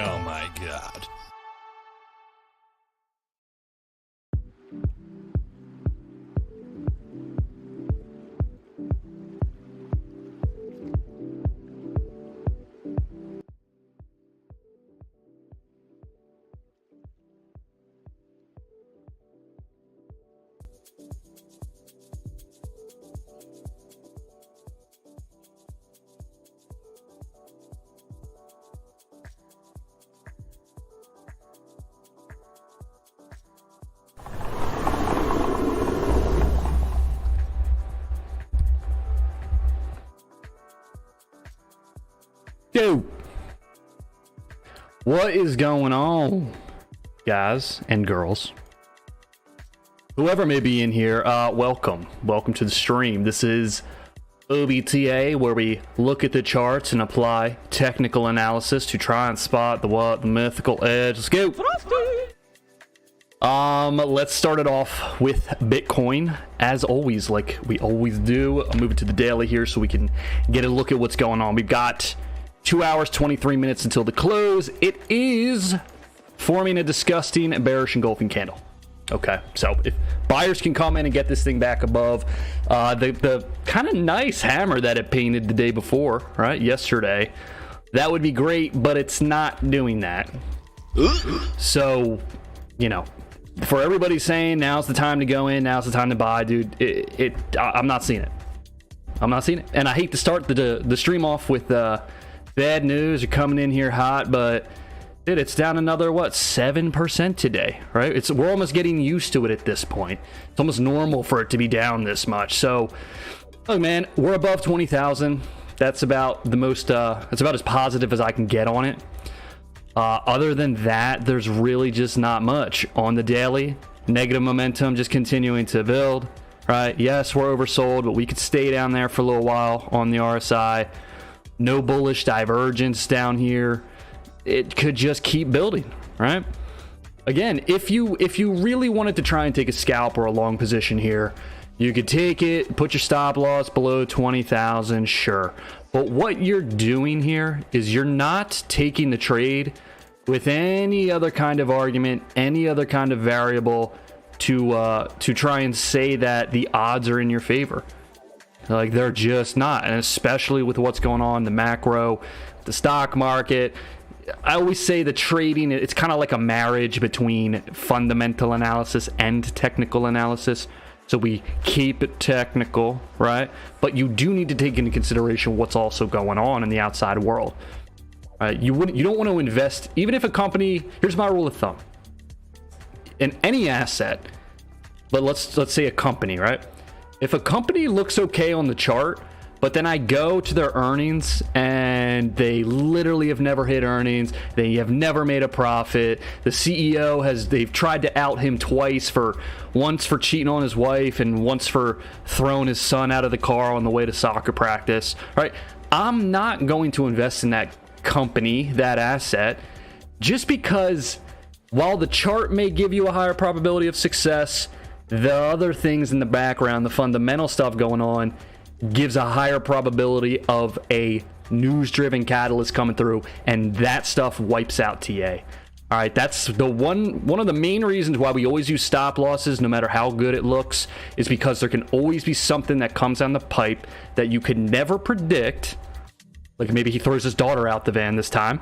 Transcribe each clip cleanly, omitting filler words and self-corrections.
Oh my God. Dude, what is going on, guys and girls? Whoever may be in here, welcome to the stream. This is Obe TA, where we look at the charts and apply technical analysis to try and spot the mythical edge. Let's go. Let's start it off with Bitcoin, as always, like we always do. I'll move it to the daily here so we can get a look at what's going on. We've got 2 hours, 23 minutes until the close. It is forming a disgusting bearish engulfing candle. Okay, so if buyers can come in and get this thing back above the kind of nice hammer that it painted the day before, right, yesterday, that would be great, but it's not doing that. So, you know, for everybody saying now's the time to go in, now's the time to buy, dude, I'm not seeing it. I'm not seeing it. And I hate to start the stream off with bad news. You're coming in here hot, but dude, it's down another, what, 7% today, right? We're almost getting used to it at this point. It's almost normal for it to be down this much. So, look, man, we're above 20,000. That's about the most, that's about as positive as I can get on it. Other than that, there's really just not much on the daily. Negative momentum just continuing to build. right? Yes, we're oversold, but we could stay down there for a little while on the RSI. No bullish divergence down here. It could just keep building, right? Again, if you really wanted to try and take a scalp or a long position here, you could take it, put your stop loss below 20,000, sure. But what you're doing here is you're not taking the trade with any other kind of argument, any other kind of variable to try and say that the odds are in your favor. Like, they're just not, and especially with what's going on in the macro, the stock market. I always say the trading, it's kind of like a marriage between fundamental analysis and technical analysis. So we keep it technical, right? But you do need to take into consideration what's also going on in the outside world. You don't want to invest, even if a company, here's my rule of thumb. In any asset, but let's say a company, right? If a company looks okay on the chart, but then I go to their earnings and they literally have never hit earnings. They have never made a profit. The CEO they've tried to out him twice, once for cheating on his wife and once for throwing his son out of the car on the way to soccer practice, right? I'm not going to invest in that company, that asset, just because while the chart may give you a higher probability of success, the other things in the background, the fundamental stuff going on, gives a higher probability of a news-driven catalyst coming through, and that stuff wipes out TA. All right, that's the one of the main reasons why we always use stop losses, no matter how good it looks, is because there can always be something that comes down the pipe that you could never predict. Like maybe he throws his daughter out the van this time.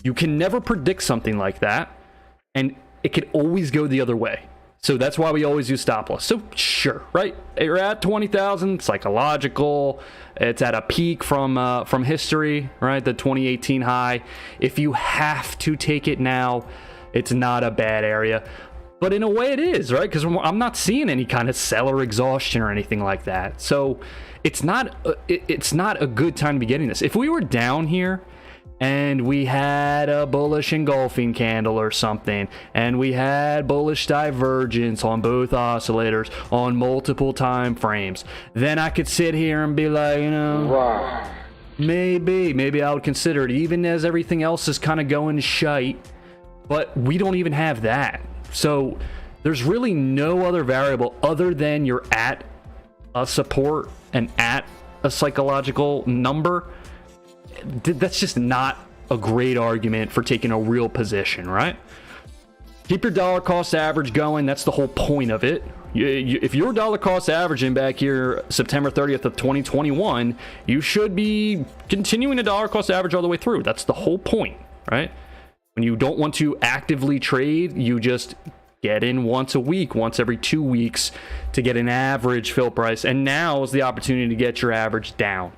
You can never predict something like that, and it could always go the other way. So that's why we always use stop loss. So sure, right? You're at 20,000, psychological. It's at a peak from history, right? The 2018 high. If you have to take it now, it's not a bad area. But in a way it is, right? Because I'm not seeing any kind of seller exhaustion or anything like that. So it's not a good time to be getting this. If we were down here and we had a bullish engulfing candle or something, and we had bullish divergence on both oscillators on multiple time frames, then I could sit here and be like, wow, maybe I would consider it, even as everything else is kind of going to shite. But we don't even have that. So there's really no other variable other than you're at a support and at a psychological number. That's just not a great argument for taking a real position, right? Keep your dollar cost average going. That's the whole point of it. If you're dollar cost averaging back here September 30th of 2021, you should be continuing to dollar cost average all the way through. That's the whole point, right? When you don't want to actively trade, you just get in once a week, once every 2 weeks to get an average fill price. And now is the opportunity to get your average down.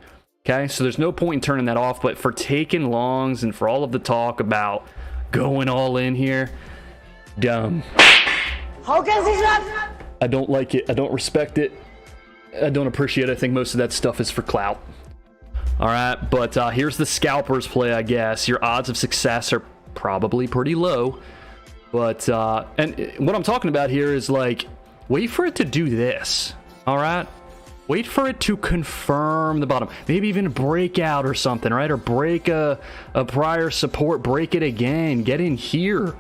Okay, so there's no point in turning that off, but for taking longs and for all of the talk about going all in here, dumb. I don't like it. I don't respect it. I don't appreciate it. I think most of that stuff is for clout. All right, but here's the scalper's play, I guess. Your odds of success are probably pretty low, but and what I'm talking about here is like, wait for it to do this. All right. Wait for it to confirm the bottom. Maybe even a breakout or something, right? Or break a prior support, break it again. Get in here.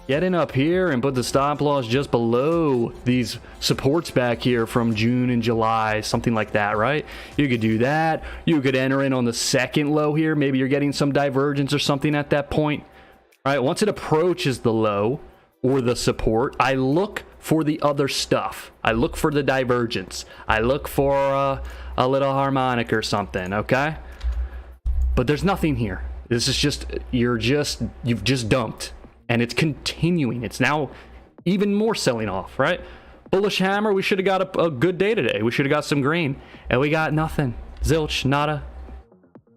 Get in up here and put the stop loss just below these supports back here from June and July, something like that, right? You could do that. You could enter in on the second low here. Maybe you're getting some divergence or something at that point. All right, once it approaches the low or the support, I look for the other stuff. I look for the divergence. I look for a little harmonic or something, okay? But there's nothing here. This is just, you've just dumped, and it's continuing. It's now even more selling off, right? Bullish hammer, we should have got a good day today. We should have got some green, and we got nothing. Zilch, nada.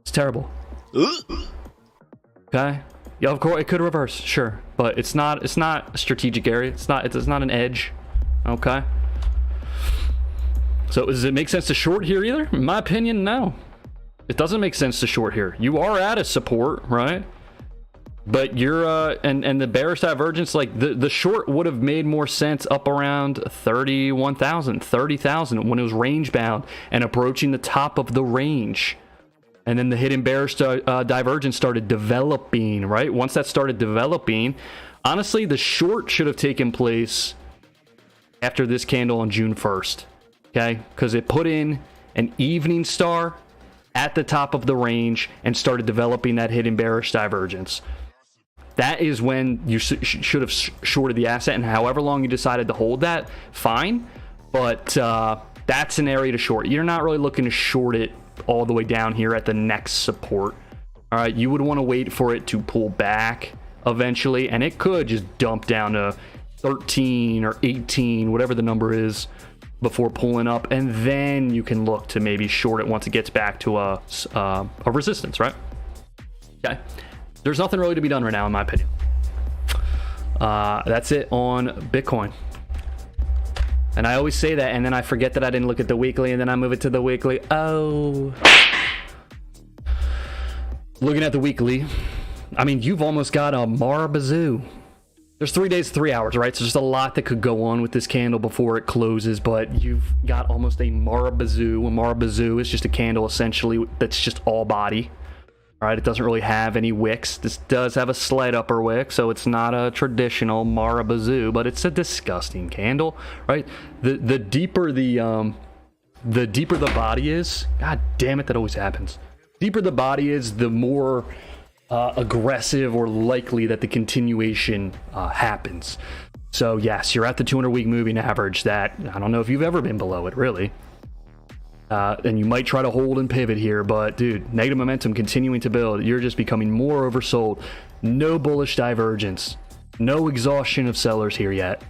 It's terrible. Okay? Yeah, of course, it could reverse, sure, but it's not a strategic area. It's not an edge, okay? So does it make sense to short here either? In my opinion, no. It doesn't make sense to short here. You are at a support, right? But you're and the bearish divergence, like the short would have made more sense up around 31,000, 30,000 when it was range bound and approaching the top of the range. And then the hidden bearish divergence started developing, right? Once that started developing, honestly, the short should have taken place after this candle on June 1st, okay? Because it put in an evening star at the top of the range and started developing that hidden bearish divergence. That is when you should have shorted the asset, and however long you decided to hold that, fine. But that's an area to short. You're not really looking to short it all the way down here at the next support. All right, you would want to wait for it to pull back eventually, and it could just dump down to 13 or 18, whatever the number is, before pulling up, and then you can look to maybe short it once it gets back to a resistance, right? Okay. There's nothing really to be done right now, in my opinion. That's it on Bitcoin. And I always say that, and then I forget that I didn't look at the weekly, and then I move it to the weekly. Oh. Looking at the weekly, I mean, you've almost got a Marabazoo. There's 3 days, 3 hours, right? So there's a lot that could go on with this candle before it closes, but you've got almost a Marabazoo. A Marabazoo is just a candle, essentially, that's just all body. All right, it doesn't really have any wicks. This does have a slight upper wick, so it's not a traditional Marabazoo, but it's a disgusting candle, right? The deeper the deeper the body is, god damn it, that always happens. Deeper the body is, the more aggressive or likely that the continuation happens. So yes, you're at the 200-week moving average. That I don't know if you've ever been below it, really. And you might try to hold and pivot here, but dude, negative momentum continuing to build. You're just becoming more oversold. No bullish divergence. No exhaustion of sellers here yet.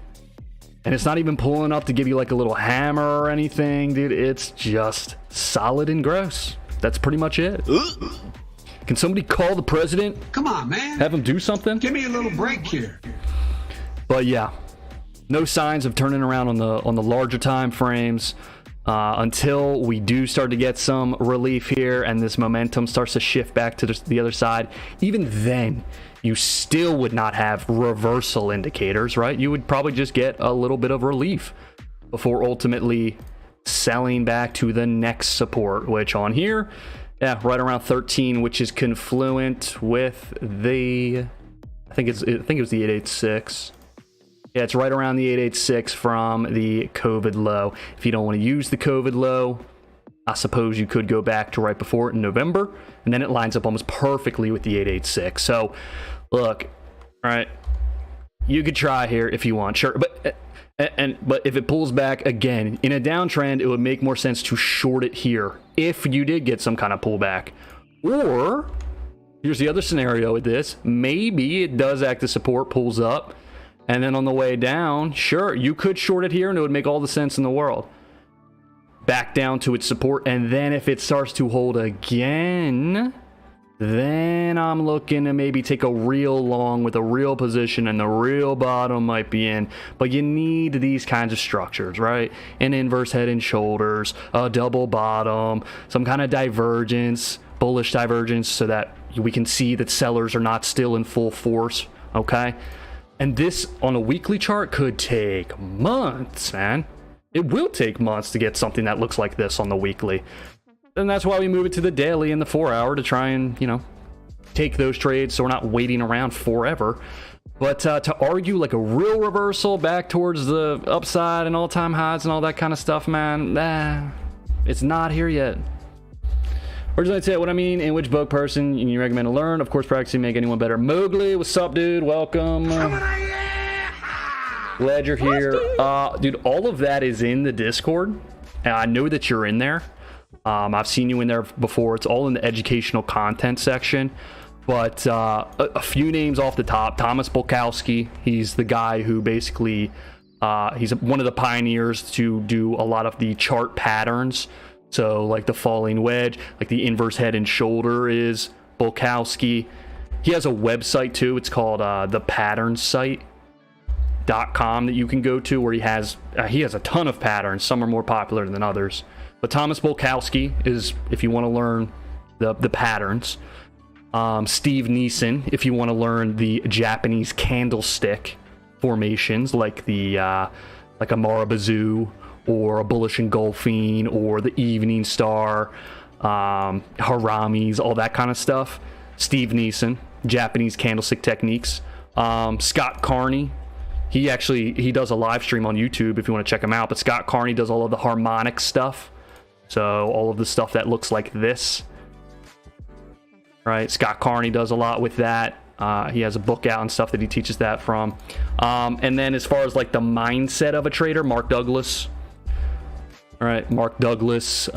And it's not even pulling up to give you like a little hammer or anything, dude. It's just solid and gross. That's pretty much it. Can somebody call the president? Come on, man. Have him do something? Give me a little break here. But yeah, no signs of turning around on the larger time frames. Until we do start to get some relief here and this momentum starts to shift back to the other side. Even then, you still would not have reversal indicators, right? You would probably just get a little bit of relief before ultimately selling back to the next support, which on here, yeah, right around 13, which is confluent with the, I think it was the 886. Yeah, it's right around the 886 from the COVID low. If you don't want to use the COVID low, I suppose you could go back to right before it in November, and then it lines up almost perfectly with the 886. So, look, all right, you could try here if you want, sure, but if it pulls back again in a downtrend, it would make more sense to short it here if you did get some kind of pullback. Or here's the other scenario with this: maybe it does act as support, pulls up. And then on the way down, sure, you could short it here and it would make all the sense in the world. Back down to its support, and then if it starts to hold again, then I'm looking to maybe take a real long with a real position, and the real bottom might be in. But you need these kinds of structures, right? An inverse head and shoulders, a double bottom, some kind of divergence, bullish divergence, so that we can see that sellers are not still in full force, okay? And this, on a weekly chart, could take months, man. It will take months to get something that looks like this on the weekly. And that's why we move it to the daily and the 4 hour to try and, you know, take those trades so we're not waiting around forever. But to argue like a real reversal back towards the upside and all-time highs and all that kind of stuff, man, it's not here yet. Originally say what I mean, in which book person you recommend to learn. Of course, practicing make anyone better. Mowgli, what's up, dude? Welcome. Glad you're here. Dude, all of that is in the Discord. And I know that you're in there. I've seen you in there before. It's all in the educational content section. But a few names off the top. Thomas Bulkowski. He's the guy who basically, he's one of the pioneers to do a lot of the chart patterns. So like the falling wedge, like the inverse head and shoulder is Bulkowski. He has a website too. It's called thepatternssite.com that you can go to, where he has a ton of patterns. Some are more popular than others. But Thomas Bulkowski is, if you want to learn the patterns. Steve Neeson, if you want to learn the Japanese candlestick formations, like the like a Marabazu or a bullish engulfing or the evening star, haramis, all that kind of stuff. Steve Neeson, Japanese candlestick techniques. Scott Carney, he does a live stream on YouTube if you want to check him out, but Scott Carney does all of the harmonic stuff, so all of the stuff that looks like this, right? Scott Carney does a lot with that. He has a book out and stuff that he teaches that from. And then as far as like the mindset of a trader, Mark Douglas. All right, Mark Douglas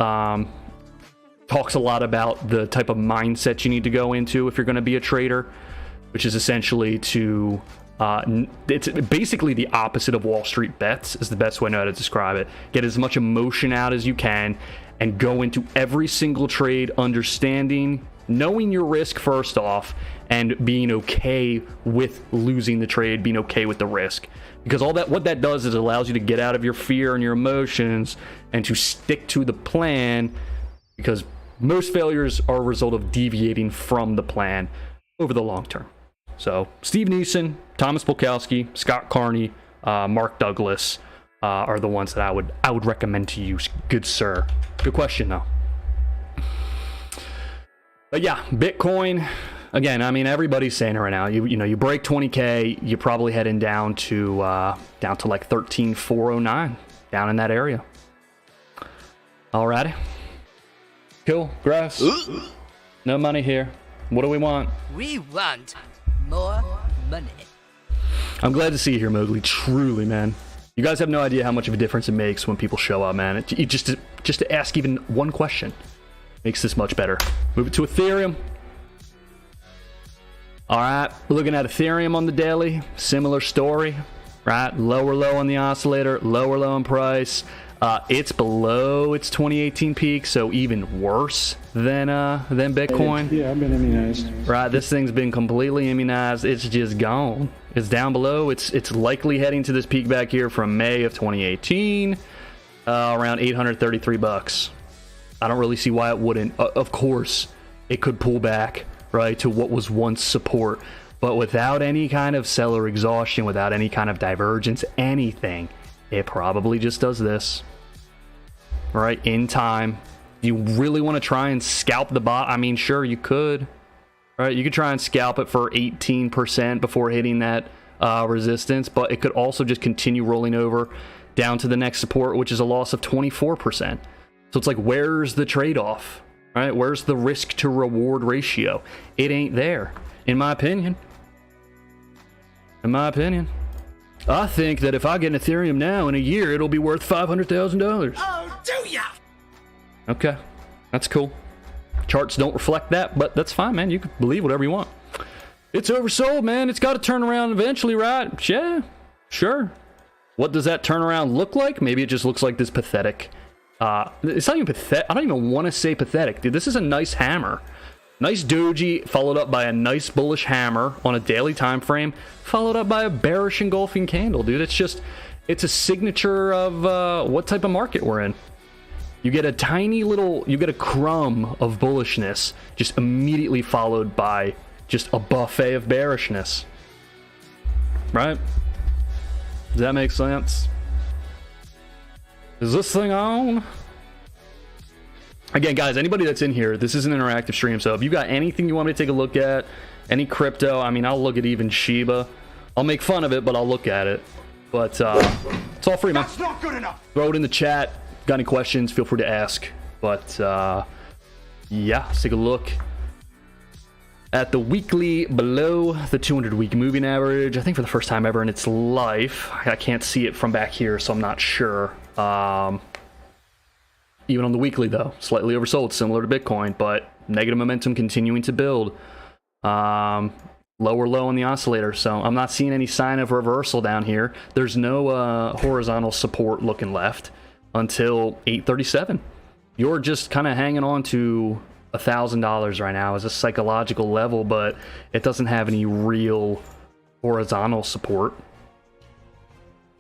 talks a lot about the type of mindset you need to go into if you're going to be a trader, which is essentially to it's basically the opposite of Wall Street bets, is the best way I know how to describe it. Get as much emotion out as you can and go into every single trade understanding, knowing your risk first off, and being okay with losing the trade, being okay with the risk. Because what that does is it allows you to get out of your fear and your emotions and to stick to the plan, because most failures are a result of deviating from the plan over the long term. So Steve Neeson, Thomas Polkowski, Scott Carney, Mark Douglas are the ones that I would recommend to you, good sir. Good question though. But yeah, Bitcoin, again, I mean, everybody's saying it right now. You know, you break 20K, you're probably heading down to like 13,409, down in that area. Alrighty. Cool. Grass. No money here. What do we want? We want more money. I'm glad to see you here, Mowgli. Truly, man. You guys have no idea how much of a difference it makes when people show up, man. Just to ask even one question makes this much better. Move it to Ethereum. All right, we're looking at Ethereum on the daily. Similar story, right? Lower low on the oscillator, lower low in price. It's below its 2018 peak, so even worse than Bitcoin. Yeah, I've been immunized. Right, this thing's been completely immunized. It's just gone. It's down below. It's likely heading to this peak back here from May of 2018, around 833 bucks. I don't really see why it wouldn't. Of course, it could pull back, right, to what was once support, but without any kind of seller exhaustion, without any kind of divergence, anything, it probably just does this. Right, in time. You really want to try and scalp the bot? I mean, sure, you could. Right, you could try and scalp it for 18% before hitting that resistance, but it could also just continue rolling over down to the next support, which is a loss of 24%. So it's like, where's the trade-off? Right, where's the risk to reward ratio? It ain't there, in my opinion. In my opinion. I think that if I get an Ethereum now, in a year, it'll be worth $500,000. Oh, do ya? Okay, that's cool. Charts don't reflect that, but that's fine, man. You can believe whatever you want. It's oversold, man. It's got to turn around eventually, right? Yeah, sure. What does that turnaround look like? Maybe it just looks like this pathetic. It's not even pathetic. I don't even want to say pathetic, dude. This is a nice hammer. Nice doji, followed up by a nice bullish hammer on a daily time frame, followed up by a bearish engulfing candle, dude. It's a signature of what type of market we're in. You get a crumb of bullishness, just immediately followed by just a buffet of bearishness. Right? Does that make sense? Is this thing on? Again, guys, anybody that's in here, this is an interactive stream, so if you got anything you want me to take a look at, any crypto, I mean, I'll look at even Shiba. I'll make fun of it, but I'll look at it. But it's all free, man. That's not good enough. Throw it in the chat. Got any questions, feel free to ask. But yeah, let's take a look at the weekly below the 200-week moving average. I think for the first time ever in its life. I can't see it from back here, so I'm not sure. Even on the weekly, though, slightly oversold, similar to Bitcoin, but negative momentum continuing to build. Lower low on the oscillator, so I'm not seeing any sign of reversal down here. There's no horizontal support looking left until 837. You're just kind of hanging on to $1,000 right now as a psychological level, but it doesn't have any real horizontal support.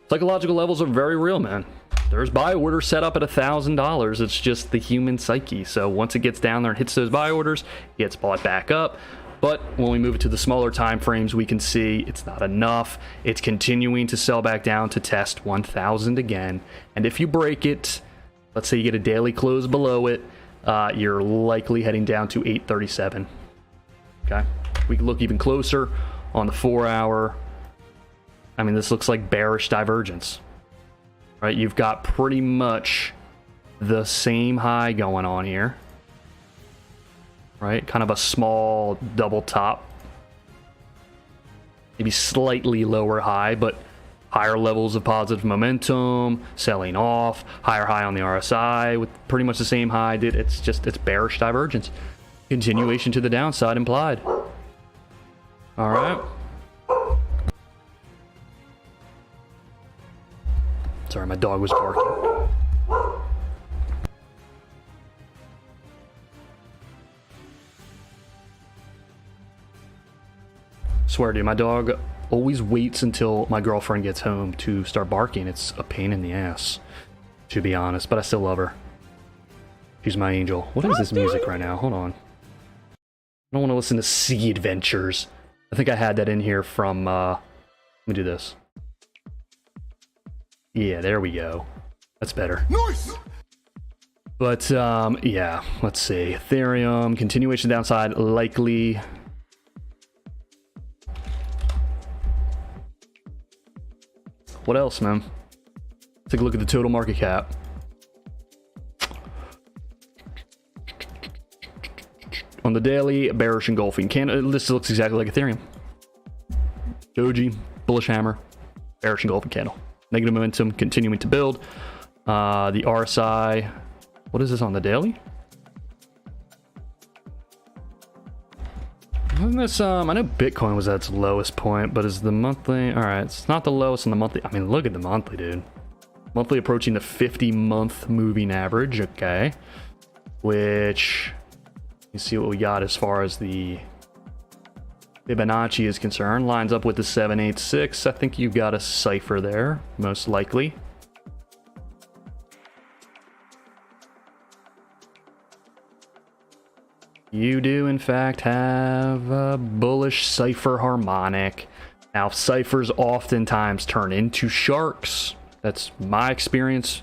Psychological levels are very real, man. There's buy orders set up at $1,000. It's just the human psyche. So once it gets down there and hits those buy orders, it gets bought back up. But when we move it to the smaller time frames, we can see it's not enough. It's continuing to sell back down to test 1,000 again. And if you break it, let's say you get a daily close below it, you're likely heading down to 837. Okay, we can look even closer on the 4-hour. I mean, this looks like bearish divergence, right? You've got pretty much the same high going on here, right? Kind of a small double top, maybe slightly lower high, but higher levels of positive momentum, selling off, higher high on the RSI with pretty much the same high. Dude, it's bearish divergence. Continuation to the downside implied. All right. Sorry, my dog was barking. Swear, dude, my dog always waits until my girlfriend gets home to start barking. It's a pain in the ass, to be honest, but I still love her. She's my angel. What is this music right now? Hold on. I don't want to listen to Sea Adventures. I think I had that in here from, let me do this. Yeah, there we go. That's better. Nice! But, yeah, let's see. Ethereum, continuation downside, likely. What else, man? Take a look at the total market cap. On the daily, bearish engulfing candle. This looks exactly like Ethereum. Doji, bullish hammer, bearish engulfing candle. Negative momentum continuing to build. The RSI. What is this on the daily? Isn't this, I know Bitcoin was at its lowest point, but is the monthly? All right, it's not the lowest on the monthly. I mean, look at the monthly, dude. Monthly approaching the 50-month moving average. Okay, which you see what we got as far as the Fibonacci is concerned. Lines up with the 786. I think you've got a cipher there, most likely. You do, in fact, have a bullish cipher harmonic. Now, ciphers oftentimes turn into sharks. That's my experience,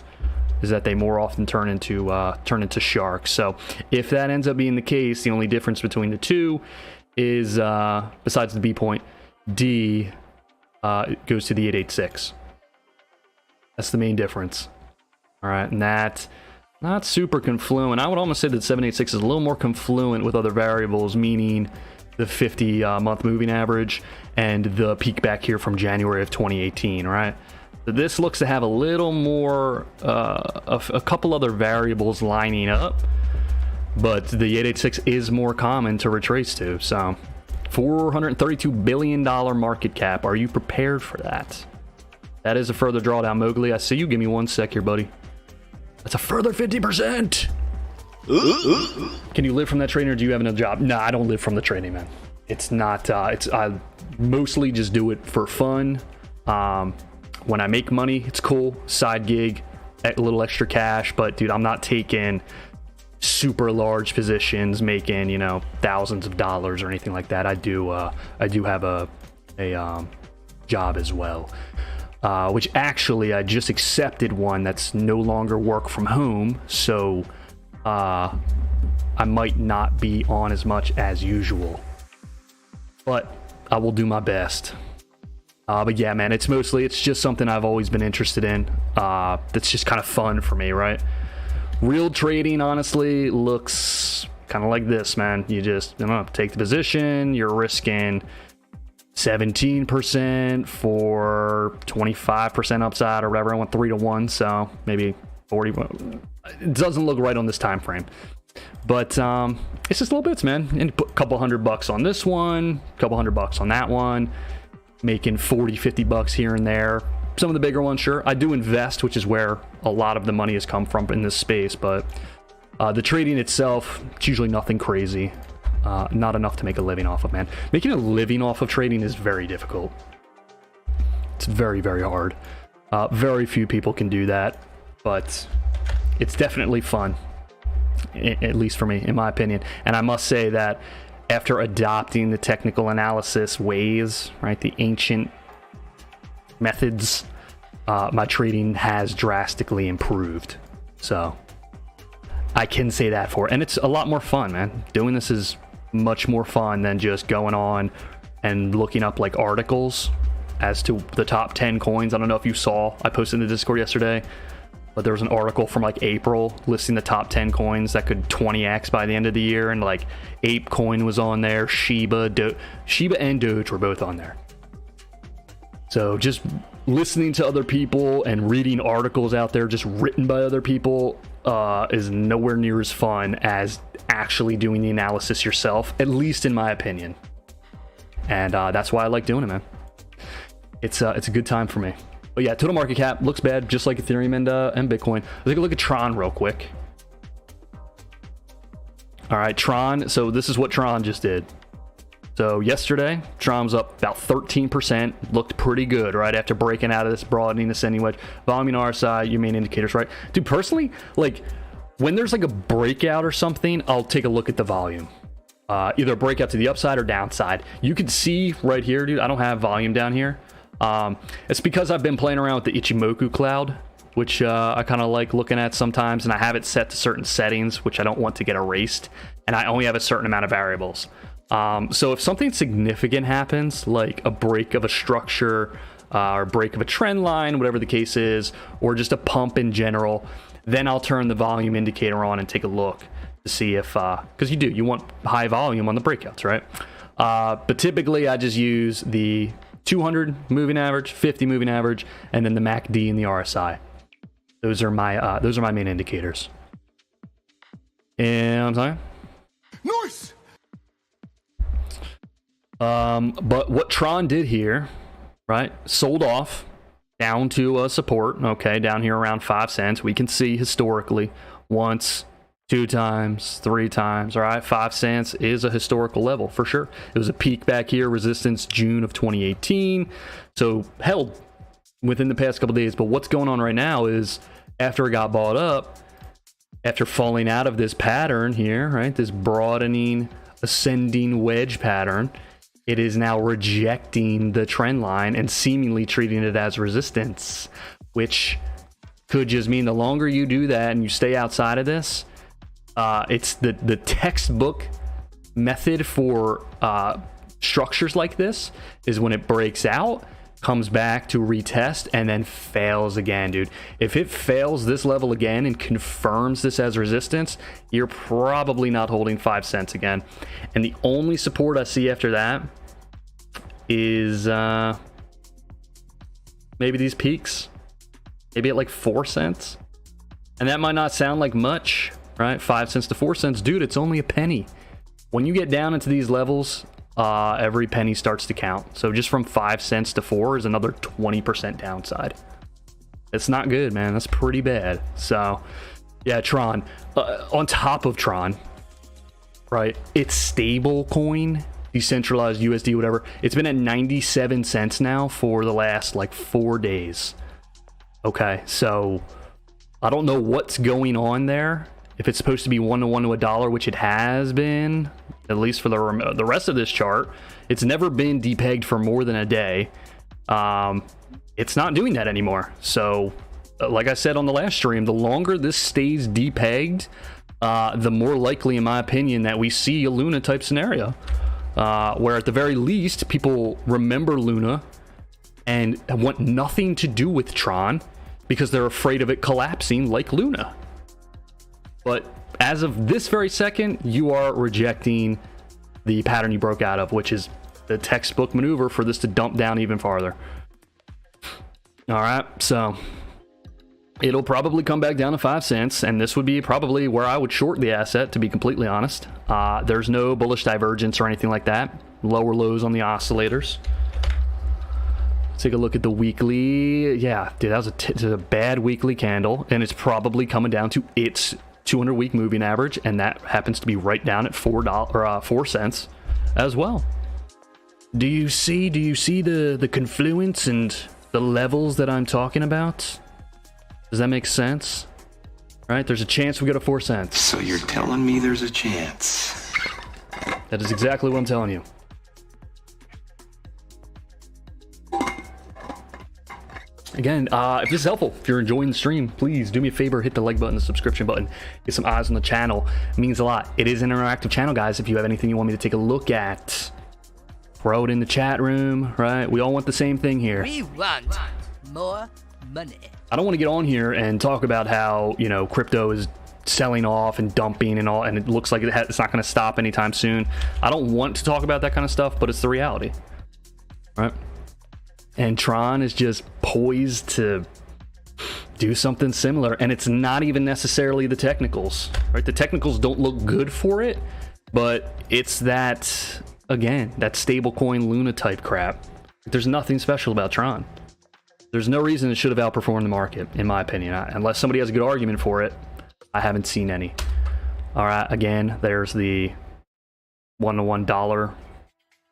is that they more often turn into sharks. So if that ends up being the case, the only difference between the two is, besides the B point, D goes to the 886. That's the main difference. All right, and that... not super confluent. I would almost say that 786 is a little more confluent with other variables, meaning the 50-month moving average and the peak back here from January of 2018, right? So this looks to have a little more, a couple other variables lining up, but the 886 is more common to retrace to. So $432 billion market cap. Are you prepared for that? That is a further drawdown, Mowgli. I see you. Give me 1 sec here, buddy. That's a further 50%. Can you live from that trading, or do you have another job? No, I don't live from the trading, man. It's not. I mostly just do it for fun. When I make money, it's cool. Side gig, a little extra cash. But dude, I'm not taking super large positions, making thousands of dollars or anything like that. I do have a job as well. Which actually I just accepted one that's no longer work from home, so I might not be on as much as usual, but I will do my best. But yeah, man, it's just something I've always been interested in. That's just kind of fun for me, right? Real trading, honestly, looks kind of like this, man. You just take the position, you're risking 17% for 25% upside or whatever. I went 3-to-1, so maybe 40. It doesn't look right on this time frame, but it's just little bits, man. And put a couple $100 on this one, a couple $100 on that one, making 40-50 bucks here and there. Some of the bigger ones, sure. I do invest, which is where a lot of the money has come from in this space, but the trading itself, it's usually nothing crazy. Not enough to make a living off of, man. Making a living off of trading is very difficult. It's very, very hard. Very few people can do that, but it's definitely fun, at least for me, in my opinion. And I must say that after adopting the technical analysis ways, right, the ancient methods, my trading has drastically improved. So I can say that for it. And it's a lot more fun, man. Doing this is much more fun than just going on and looking up like articles as to the top 10 coins. I don't know if you saw, I posted in the Discord yesterday, but there was an article from like April listing the top 10 coins that could 20x by the end of the year, and like Ape coin was on there, Shiba and Doge were both on there. So just listening to other people and reading articles out there just written by other people is nowhere near as fun as actually doing the analysis yourself, at least in my opinion. And that's why I like doing it, man. It's a good time for me. But yeah, total market cap looks bad, just like Ethereum and Bitcoin. Let's take a look at Tron real quick. All right, Tron. So this is what Tron just did. So yesterday, Tron was up about 13%. Looked pretty good, right? After breaking out of this broadening ascending wedge. Volume and RSI, your main indicators, right? Dude, personally, like when there's like a breakout or something, I'll take a look at the volume. Either a breakout to the upside or downside. You can see right here, dude, I don't have volume down here. It's because I've been playing around with the Ichimoku cloud, which I kind of like looking at sometimes, and I have it set to certain settings, which I don't want to get erased, and I only have a certain amount of variables. So if something significant happens, like a break of a structure, or break of a trend line, whatever the case is, or just a pump in general, then I'll turn the volume indicator on and take a look to see if, because you want high volume on the breakouts, right? But typically I just use the 200 moving average, 50 moving average, and then the MACD and the RSI. Those are my main indicators. And I'm sorry. Nice. But what Tron did here, right? Sold off down to a support. Okay, down here around 5 cents. We can see historically once, 2 times, 3 times. All right, 5 cents is a historical level for sure. It was a peak back here, resistance June of 2018. So held within the past couple days. But what's going on right now is after it got bought up, after falling out of this pattern here, right, this broadening ascending wedge pattern, it is now rejecting the trend line and seemingly treating it as resistance, which could just mean the longer you do that and you stay outside of this, it's the textbook method for structures like this is when it breaks out, comes back to retest, and then fails again, dude. If it fails this level again and confirms this as resistance, you're probably not holding 5 cents again. And the only support I see after that is maybe these peaks, maybe at like 4 cents. And that might not sound like much, right? 5 cents to 4 cents, dude, it's only a penny. When you get down into these levels, every penny starts to count. So just from 5 cents to 4 is another 20% downside. It's not good, man. That's pretty bad. So yeah, Tron, on top of Tron, right, it's stable coin, decentralized USD, whatever, it's been at 97 cents now for the last like 4 days. Okay, so I don't know what's going on there. If it's supposed to be 1-to-1 to $1, which it has been, at least for the rest of this chart, it's never been depegged for more than a day. It's not doing that anymore. So, like I said on the last stream, the longer this stays depegged, the more likely, in my opinion, that we see a Luna type scenario, where at the very least, people remember Luna and want nothing to do with Tron because they're afraid of it collapsing like Luna. But as of this very second, you are rejecting the pattern you broke out of, which is the textbook maneuver for this to dump down even farther. All right, so it'll probably come back down to 5 cents, and this would be probably where I would short the asset, to be completely honest. There's no bullish divergence or anything like that. Lower lows on the oscillators. Take a look at the weekly. Yeah, dude, that was a bad weekly candle, and it's probably coming down to its 200-week moving average, and that happens to be right down at 4 cents as well. Do you see the confluence and the levels that I'm talking about? Does that make sense? Right? There's a chance we go to 4 cents. So you're telling me there's a chance? That is exactly what I'm telling you. Again, if this is helpful, if you're enjoying the stream, please do me a favor, hit the like button, the subscription button, get some eyes on the channel. It means a lot. It is an interactive channel, guys. If you have anything you want me to take a look at, throw it in the chat room, right? We all want the same thing here. We want more money. I don't want to get on here and talk about how, you know, crypto is selling off and dumping and all, and it looks like it's not going to stop anytime soon. I don't want to talk about that kind of stuff, but it's the reality, right? And Tron is just poised to do something similar, and it's not even necessarily the technicals, right? The technicals don't look good for it, but it's that, again, that stablecoin Luna type crap. There's nothing special about Tron. There's no reason it should have outperformed the market, in my opinion, unless somebody has a good argument for it. I haven't seen any. All right, again, there's the $1 to $1.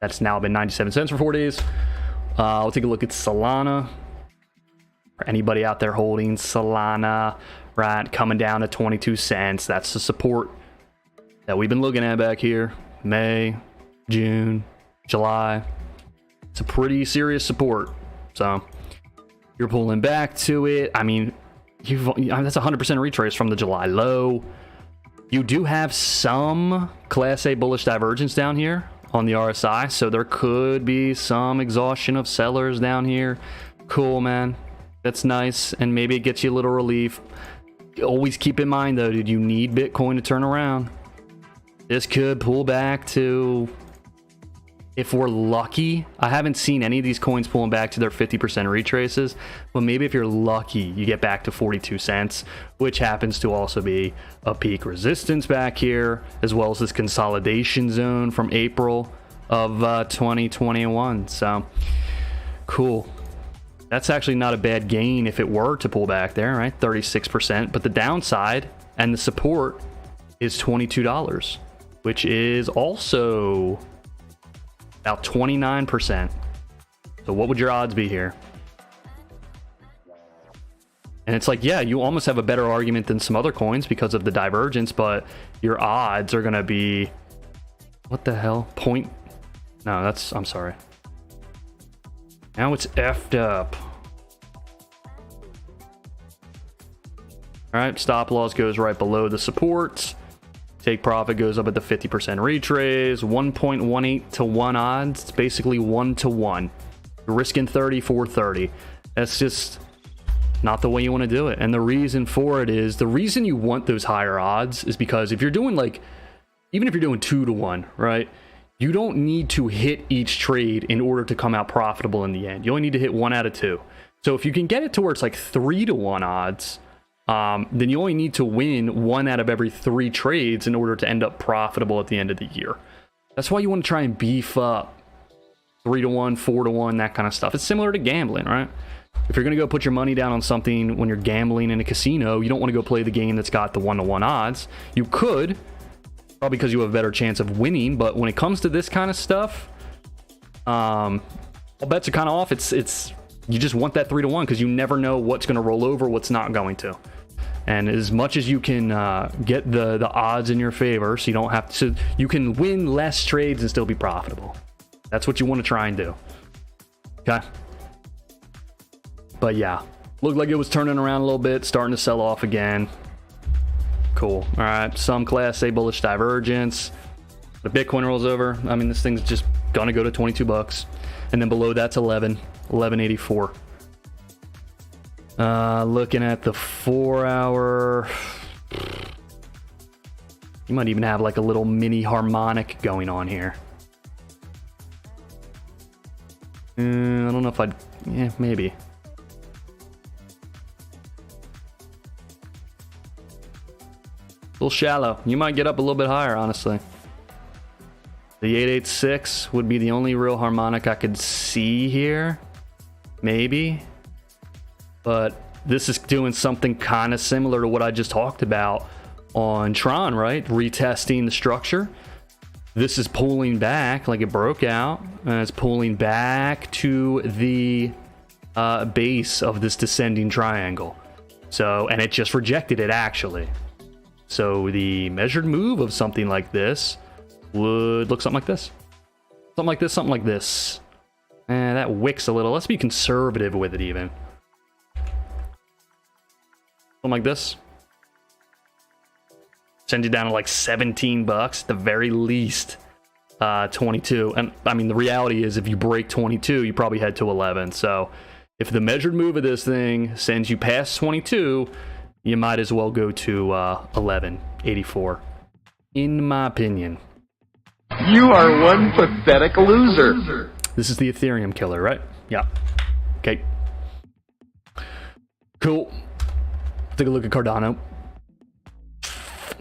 That's now been 97 cents for 4 days. We'll take a look at Solana. For anybody out there holding Solana, right, coming down to 22 cents. That's the support that we've been looking at back here. May, June, July. It's a pretty serious support. So you're pulling back to it. I mean, that's 100% retrace from the July low. You do have some Class A bullish divergence down here on the RSI, so there could be some exhaustion of sellers down here. Cool, man. That's nice, and maybe it gets you a little relief. Always keep in mind, though, dude, you need Bitcoin to turn around. This could pull back to, if we're lucky, I haven't seen any of these coins pulling back to their 50% retraces, but maybe if you're lucky, you get back to 42 cents, which happens to also be a peak resistance back here, as well as this consolidation zone from April of 2021. So, cool. That's actually not a bad gain if it were to pull back there, right? 36%, but the downside and the support is $22, which is also about 29%. So what would your odds be here? And it's like, yeah, you almost have a better argument than some other coins because of the divergence, but your odds are going to be, what the hell? No, that's, I'm sorry. Now it's effed up. All right, stop loss goes right below the support. Take profit goes up at the 50% retrace, 1.18 to 1 odds. It's basically 1 to 1. You're risking 30 for 30. That's just not the way you want to do it. And the reason for it is, the reason you want those higher odds is because if you're doing like, even if you're doing 2 to 1, right? You don't need to hit each trade in order to come out profitable in the end. You only need to hit 1 out of 2. So if you can get it to where it's like 3 to 1 odds, then you only need to win 1 out of every 3 trades in order to end up profitable at the end of the year. That's why you want to try and beef up 3 to 1, 4 to 1, that kind of stuff. It's similar to gambling, right? If you're going to go put your money down on something when you're gambling in a casino, you don't want to go play the game that's got the 1 to 1 odds. You could, probably because you have a better chance of winning, but when it comes to this kind of stuff, all bets are kind of off. It's you just want that 3 to 1 because you never know what's going to roll over, what's not going to. And as much as you can get the odds in your favor, so you don't have to, so you can win less trades and still be profitable. That's what you want to try and do. Okay. But yeah, looked like it was turning around a little bit, starting to sell off again. Cool. All right, some Class A bullish divergence. The Bitcoin rolls over. I mean, this thing's just gonna go to 22 bucks, and then below that's 1184. Looking at the 4-hour, you might even have like a little mini harmonic going on here. I don't know if I'd, yeah, maybe. A little shallow. You might get up a little bit higher, honestly. The 886 would be the only real harmonic I could see here. Maybe. But this is doing something kind of similar to what I just talked about on Tron, right? Retesting the structure. This is pulling back like it broke out. And it's pulling back to the base of this descending triangle. So, and it just rejected it, actually. So the measured move of something like this would look something like this. Something like this, something like this. That wicks a little. Let's be conservative with it even. Something like this. Send you down to like 17 bucks at the very least. 22. And I mean, the reality is if you break 22, you probably head to 11. So if the measured move of this thing sends you past 22, you might as well go to 11.84. In my opinion. You are one pathetic loser. This is the Ethereum killer, right? Yeah. Okay. Cool. Take a look at Cardano.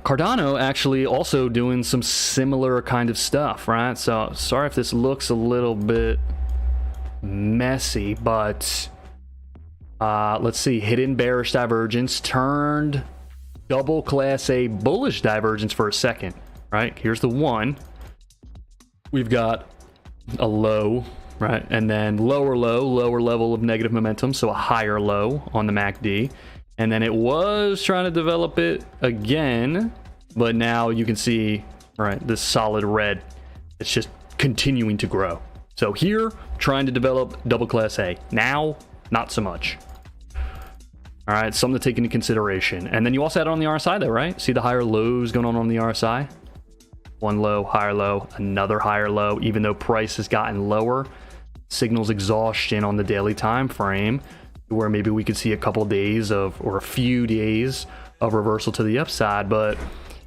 Cardano actually also doing some similar kind of stuff, right? So sorry if this looks a little bit messy, but let's see. Hidden bearish divergence turned double class A bullish divergence for a second, right? Here's the one. We've got a low, right? And then lower low, lower level of negative momentum, so a higher low on the MACD. And then it was trying to develop it again, but now you can see, right, this solid red. It's just continuing to grow. So here, trying to develop double class A. Now, not so much. All right, something to take into consideration. And then you also had it on the RSI though, right? See the higher lows going on the RSI? One low, higher low, another higher low. Even though price has gotten lower, signals exhaustion on the daily time frame, where maybe we could see a couple days of, or a few days of reversal to the upside, but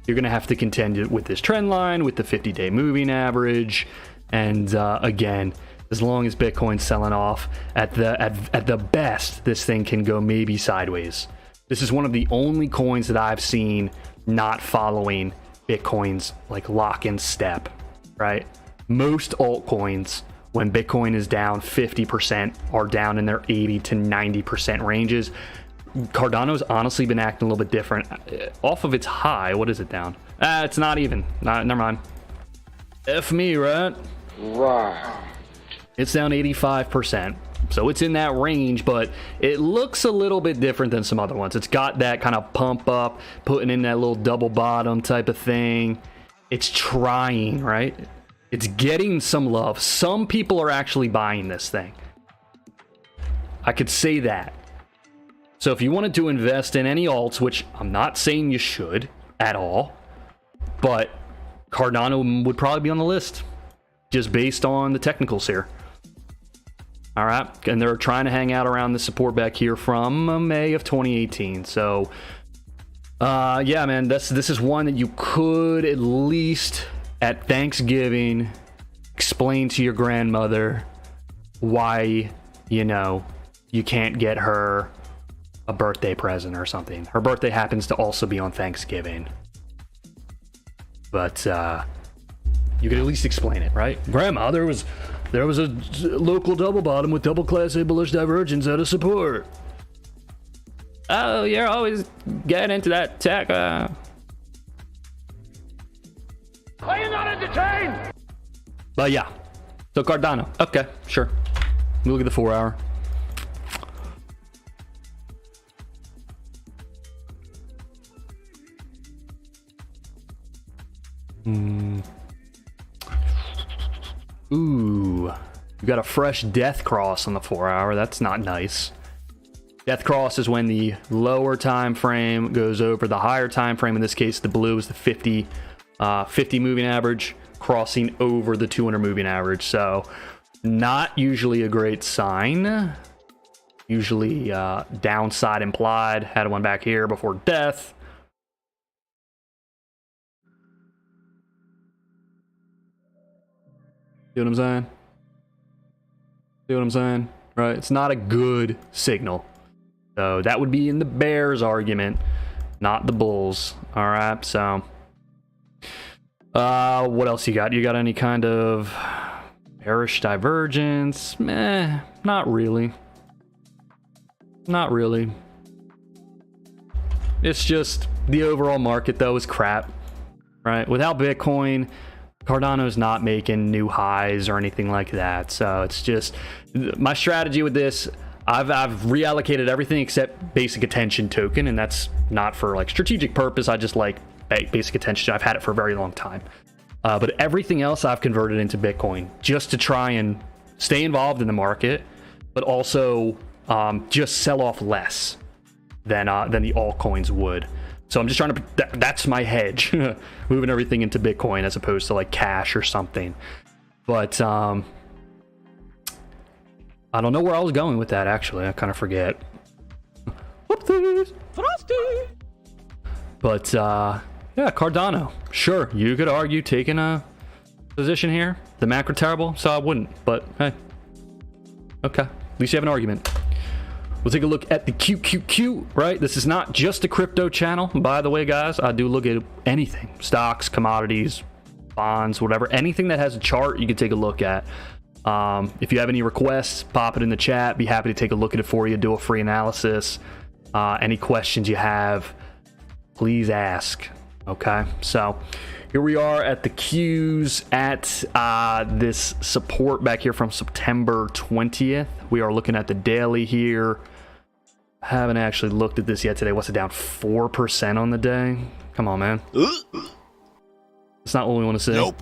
you're going to have to contend with this trend line, with the 50-day moving average. And again, as long as Bitcoin's selling off, at the best, this thing can go maybe sideways. This is one of the only coins that I've seen not following Bitcoin's like lock in step, right? Most altcoins, when Bitcoin is down 50%, are down in their 80 to 90% ranges. Cardano's honestly been acting a little bit different. Off of its high, what is it down? It's not even. Never mind. F me, right? Right. It's down 85%. So it's in that range, but it looks a little bit different than some other ones. It's got that kind of pump up, putting in that little double bottom type of thing. It's trying, right? It's getting some love. Some people are actually buying this thing. I could say that. So if you wanted to invest in any alts, which I'm not saying you should at all, but Cardano would probably be on the list just based on the technicals here. All right. And they're trying to hang out around the support back here from May of 2018. So yeah, man, this is one that you could at least at Thanksgiving explain to your grandmother why, you know, you can't get her a birthday present or something. Her birthday happens to also be on Thanksgiving. But you could at least explain it, right? Grandma, there was a local double bottom with double class A bullish divergence out of support. Oh, you're always getting into that tech. Are you not entertained? But yeah. So Cardano. Okay, sure. We look at the 4 hour. Ooh. You got a fresh death cross on the 4 hour. That's not nice. Death cross is when the lower time frame goes over the higher time frame. In this case, the blue is the 50 moving average crossing over the 200 moving average. So not usually a great sign. Usually downside implied. Had one back here before death. See what I'm saying? See what I'm saying? Right? It's not a good signal. So that would be in the bears argument, not the bulls. All right. So what else you got? You got any kind of bearish divergence? Meh, not really. Not really. It's just the overall market though is crap, right? Without Bitcoin, Cardano's not making new highs or anything like that. So it's just my strategy with this. I've reallocated everything except basic attention token, and that's not for like strategic purpose. I just like basic attention. I've had it for a very long time. But everything else I've converted into Bitcoin just to try and stay involved in the market, but also just sell off less than the altcoins would. So I'm just trying to, that's my hedge, moving everything into Bitcoin as opposed to like cash or something. But I don't know where I was going with that, actually. I kind of forget. Whoopsies. Frosty. But yeah, Cardano. Sure, you could argue taking a position here. The macro terrible, so I wouldn't. But hey, okay. At least you have an argument. We'll take a look at the QQQ, right? This is not just a crypto channel. By the way, guys, I do look at anything. Stocks, commodities, bonds, whatever. Anything that has a chart, you can take a look at. If you have any requests, pop it in the chat. Be happy to take a look at it for you, do a free analysis. Any questions you have, please ask. Okay, so here we are at the Qs at this support back here from September 20th. We are looking at the daily here. I haven't actually looked at this yet today. What's it down? 4% on the day? Come on, man. That's not what we want to see. Nope.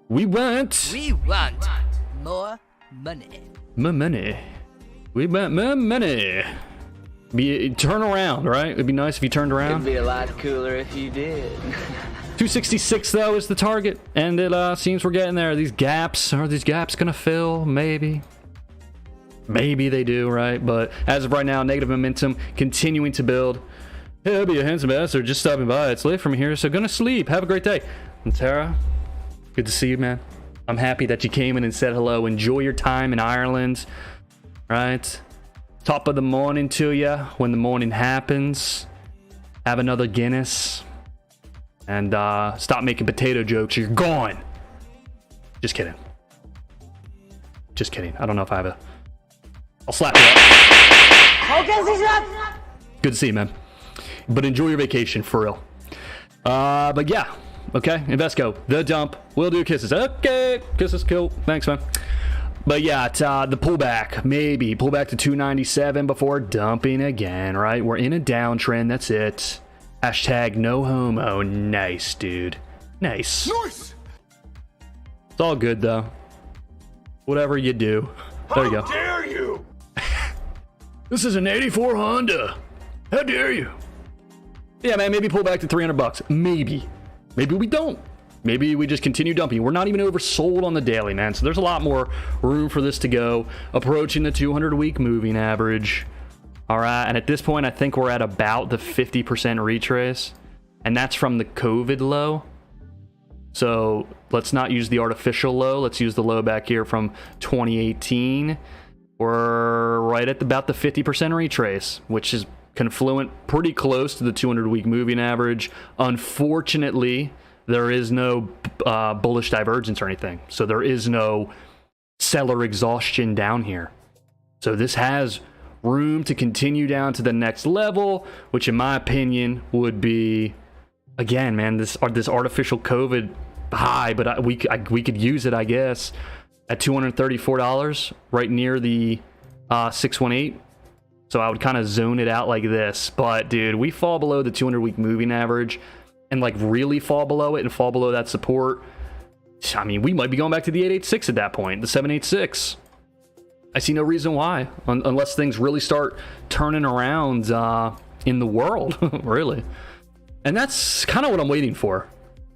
We want more money. More money. We want more money. Turn around, right? It'd be nice if you turned around. It'd be a lot cooler if you did. 266 though is the target, and it seems we're getting there. Are these gaps gonna fill? Maybe they do, right? But as of right now, negative momentum continuing to build. Hey, I'll be a handsome bastard just stopping by. It's late from here, so gonna sleep. Have a great day. And Tara, good to see you, man. I'm happy that you came in and said hello. Enjoy your time in Ireland, right? Top of the morning to you when the morning happens. Have another Guinness. And stop making potato jokes. You're gone. Just kidding. Just kidding. I don't know if I have a... I'll slap you up. Good to see you, man. But enjoy your vacation, for real. But yeah. Okay, Invesco. The dump. We'll do kisses. Okay. Kisses, cool. Thanks, man. But yeah, it's, the pullback. Maybe. Pull back to 297 before dumping again, right? We're in a downtrend. That's it. Hashtag no homo. Nice, dude. Nice. Nice. It's all good, though. Whatever you do. There you go. How dare you? This is an 84 Honda. How dare you? Yeah, man, maybe pull back to $300. Maybe. Maybe we don't. Maybe we just continue dumping. We're not even oversold on the daily, man. So there's a lot more room for this to go. Approaching the 200-week moving average. All right, and at this point, I think we're at about the 50% retrace. And that's from the COVID low. So let's not use the artificial low. Let's use the low back here from 2018. We're right at about the 50% retrace, which is confluent pretty close to the 200-week moving average. Unfortunately, there is no bullish divergence or anything. So there is no seller exhaustion down here. So this has room to continue down to the next level, which in my opinion would be, again, man, this artificial COVID high, but we could use it, I guess, at $234, right near the 618. So I would kind of zone it out like this. But dude, we fall below the 200-week moving average and like really fall below it and fall below that support. I mean, we might be going back to the 886 at that point, the 786. I see no reason why, unless things really start turning around in the world, really. And that's kind of what I'm waiting for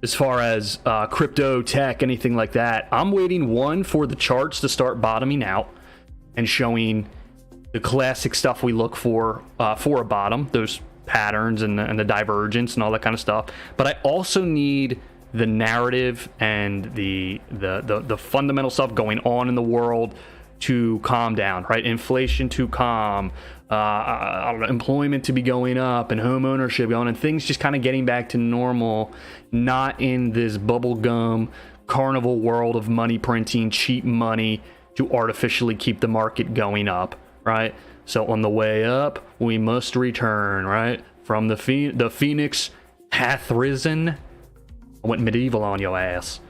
as far as crypto, tech, anything like that. I'm waiting, one, for the charts to start bottoming out and showing the classic stuff we look for a bottom, those patterns and the divergence and all that kind of stuff. But I also need the narrative and the fundamental stuff going on in the world to calm down, right? Inflation to calm, I don't know, employment to be going up and home ownership going, and things just kind of getting back to normal, not in this bubblegum carnival world of money printing, cheap money to artificially keep the market going up, right? So on the way up, we must return, right? From the phoenix hath risen. I went medieval on your ass.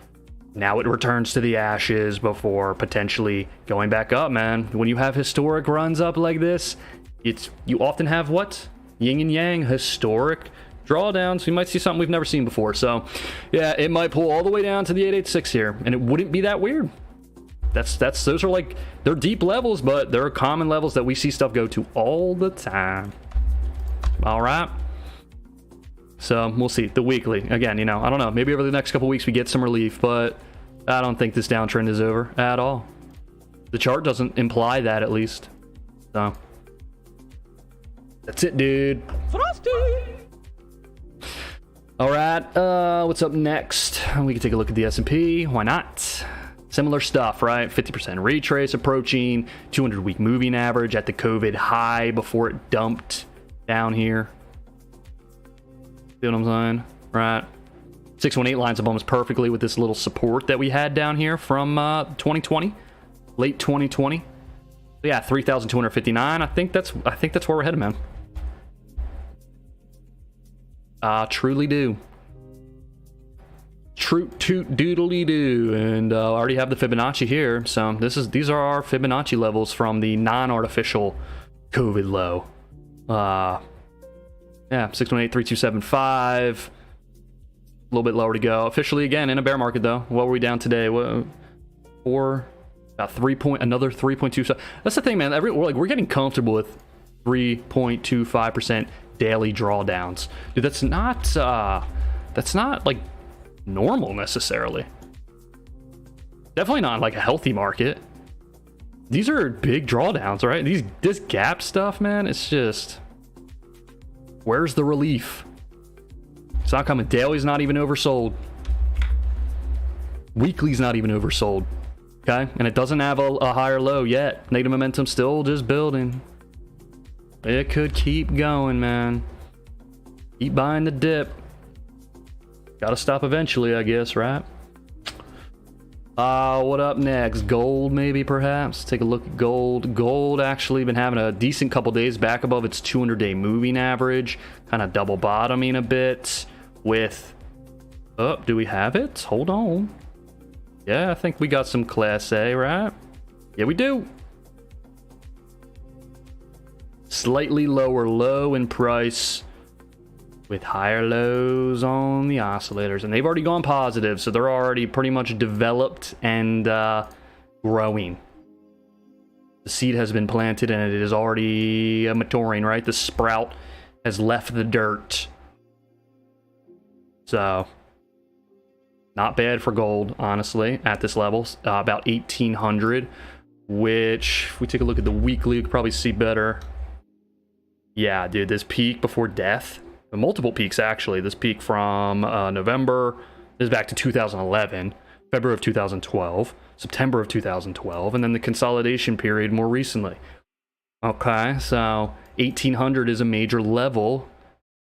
Now it returns to the ashes before potentially going back up, man. When you have historic runs up like this, you often have what? Yin and yang, historic drawdowns. We might see something we've never seen before. So yeah, it might pull all the way down to the 886 here, and it wouldn't be that weird. Those are like, they're deep levels, but they're common levels that we see stuff go to all the time. All right, so we'll see. The weekly again, you know, I don't know, maybe over the next couple weeks we get some relief, but I don't think this downtrend is over at all. The chart doesn't imply that, at least. So that's it, dude. Frosty! All right, what's up next? We can take a look at the S&P. Why not? Similar stuff, right? 50% retrace approaching, 200-week moving average at the COVID high before it dumped down here. See what I'm saying? Right. 618 lines up almost perfectly with this little support that we had down here from 2020, late 2020. Yeah, 3,259. I think that's where we're headed, man. Truly do. Toot doodly do. And I already have the Fibonacci here. So these are our Fibonacci levels from the non-artificial COVID low. Yeah, 618, 3275. A little bit lower to go. Officially again in a bear market though. What were we down today? What, about another 3.27. That's the thing, man. We're getting comfortable with 3.25% daily drawdowns. Dude, that's not like normal necessarily. Definitely not like a healthy market. These are big drawdowns, right? This gap stuff, man, it's just, where's the relief? It's not coming. Daily's not even oversold. Weekly's not even oversold. Okay, and it doesn't have a higher low yet. Negative momentum still just building. It could keep going, man. Keep buying the dip. Gotta stop eventually, I guess, right? What up next? Gold, maybe, perhaps? Take a look at gold. Gold actually been having a decent couple days back above its 200-day moving average. Kind of double bottoming a bit with... Oh, do we have it? Hold on. Yeah, I think we got some Class A, right? Yeah, we do. Slightly lower low in price with higher lows on the oscillators, and they've already gone positive, so they're already pretty much developed and growing. The seed has been planted and it is already maturing, right? The sprout has left the dirt. So not bad for gold, honestly, at this level. About 1,800, which if we take a look at the weekly, you can probably see better. Yeah, dude, this peak before death, multiple peaks actually. This peak from November, this is back to 2011, February of 2012, September of 2012, and then the consolidation period more recently. Okay, so 1,800 is a major level.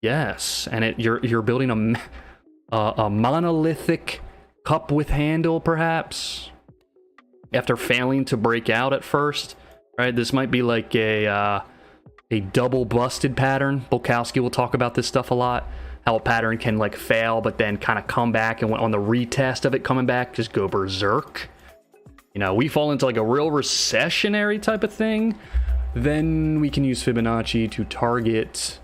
Yes, and you're building a monolithic cup with handle, perhaps, after failing to break out at first, right? This might be like a double busted pattern. Bulkowski will talk about this stuff a lot, how a pattern can like fail but then kind of come back, and on the retest of it coming back, just go berserk. You know, we fall into like a real recessionary type of thing, then we can use Fibonacci to target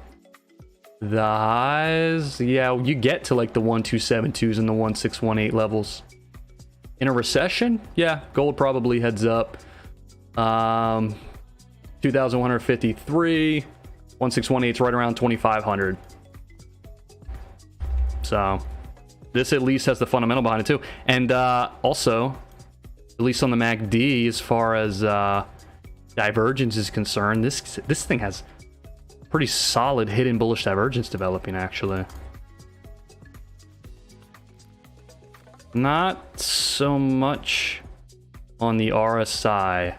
the highs. Yeah, you get to like the 1272s and the 1618 levels. In a recession, yeah, gold probably heads up. 2,153, 1618 is right around 2,500. So this at least has the fundamental behind it too. And also, at least on the MACD, as far as divergence is concerned, this thing has pretty solid hidden bullish divergence developing, actually. Not so much on the RSI.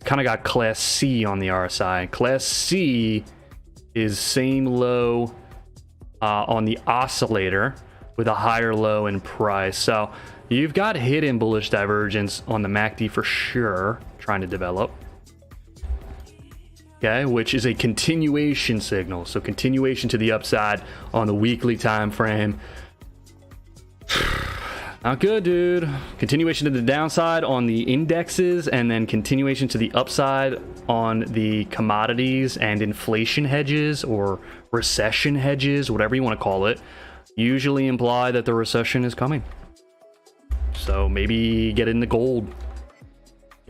Kind of got Class C on the RSI. Class C is same low on the oscillator with a higher low in price. So you've got hidden bullish divergence on the MACD for sure, trying to develop. Okay, which is a continuation signal. So continuation to the upside on the weekly time frame. Not good, dude. Continuation to the downside on the indexes, and then continuation to the upside on the commodities and inflation hedges or recession hedges, whatever you want to call it, usually imply that the recession is coming. So maybe get into gold.